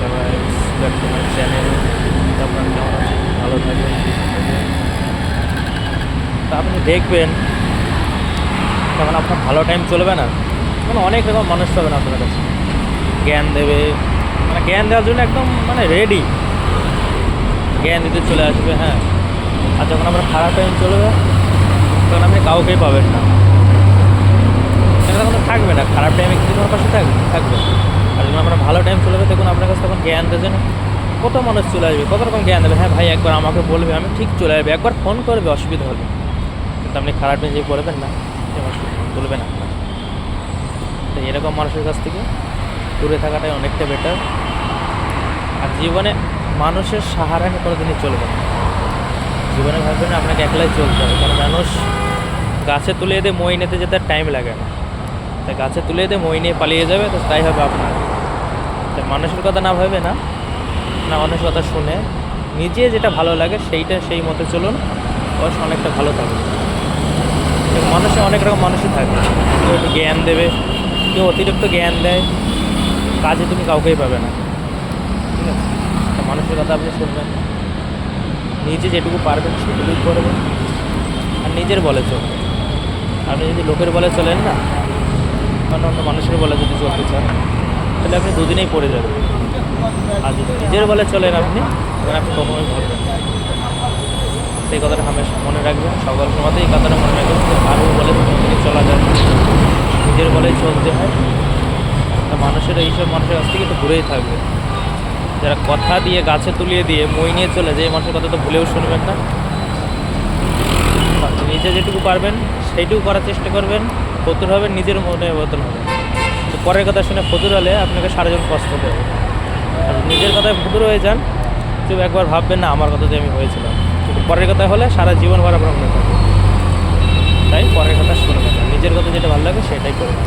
Hello guys, back to my channel. আপনারা কেমন আছেন? ভালো থাকবেন, সুস্থ থাকবেন। তা আপনি দেখবেন যখন আপনার ভালো টাইম চলবে না, তখন অনেক রকম মানুষ পাবেন আপনার কাছে, জ্ঞান দেবে, মানে জ্ঞান দেওয়ার জন্য একদম মানে রেডি, জ্ঞান দিতে চলে আসবে। হ্যাঁ, আর যখন আপনার খারাপ টাইম চলবে তখন আপনি কাউকেই পাবেন না, তখন থাকবে না। খারাপ টাইমে কি তোমার পাশে থাকবে। আর যখন আপনার ভালো টাইম চলে যাবে তখন আপনার কাছে তখন জ্ঞান দেবে না, কত মানুষ চলে আসবে, কত রকম জ্ঞান দেবে। হ্যাঁ ভাই, একবার আমাকে বলবে, আমি ঠিক চলে আসবে, একবার ফোন করবে, অসুবিধা হবে। কিন্তু আপনি খারাপ টাইম যে পড়বেন না, সে মানুষ বলবে না। তো এরকম মানুষের কাছ থেকে দূরে থাকাটাই অনেকটা বেটার। আর জীবনে মানুষের সাহারা নিয়ে কোনোদিনই চলবে না। জীবনে ভাববেন না আপনাকে একলাই চলতে হবে, কারণ মানুষ গাছে তুলে দিয়ে মই নিতে যেতে টাইম লাগে না, তাই গাছে তুলে দিয়ে মই নিয়ে পালিয়ে যাবে, তো তাই হবে আপনার। তাই মানুষের কথা না ভাবে না, না মানুষের কথা শুনে নিজে যেটা ভালো লাগে সেইটা সেই মতো চলুন, বয়স অনেকটা ভালো থাকবে। মানুষে অনেক রকম মানুষই থাকে, কেউ একটু জ্ঞান দেবে, কেউ অতিরিক্ত জ্ঞান দেয়, কাজে তুমি কাউকেই পাবে না। ঠিক আছে, তো মানুষের কথা আপনি শুনবেন না, নিজে যেটুকু পারবেন সেটুকুই করবেন, আর নিজের বলে চলবেন। আপনি যদি লোকের বলে চলেন না, অন্য অন্য মানুষের বলে যদি চলতে চান, তাহলে আপনি দুদিনেই পড়ে যাবেন। আর যদি নিজের বলে চলেন আপনি, তখন আপনি কখনোই ধরবেন না। সেই কথাটা হামেশা মনে রাখবেন, সকল সময়তে এই কথাটা মনে রাখবেন যে কারোর বলে কোনোদিনই চলা যায় না, নিজের বলেই চলতে হয়। তা মানুষের এইসব মানুষের কাছ থেকে একটু দূরেই থাকবে, যারা কথা দিয়ে গাছে তুলিয়ে দিয়ে মই নিয়ে চলে যায়, এই মানুষের কথা তো ভুলেও শুনবেন না। নিজে যেটুকু পারবেন সেইটুকু করার চেষ্টা করবেন, ফতুর হবেন, নিজের মনে বদল হবে। কিন্তু পরের কথা শুনে ফতুর হলে আপনাকে সারাজন কষ্ট দেবে। আর নিজের কথায় ফতুর হয়ে যান, তো একবার ভাববেন না আমার কথাতে আমি হয়েছিলাম, কিন্তু পরের কথা হলে সারা জীবন ভর আপনার মনে থাকবে। তাই পরের কথা শুনবেন না, নিজের কথা যেটা ভালো লাগে সেটাই করবেন।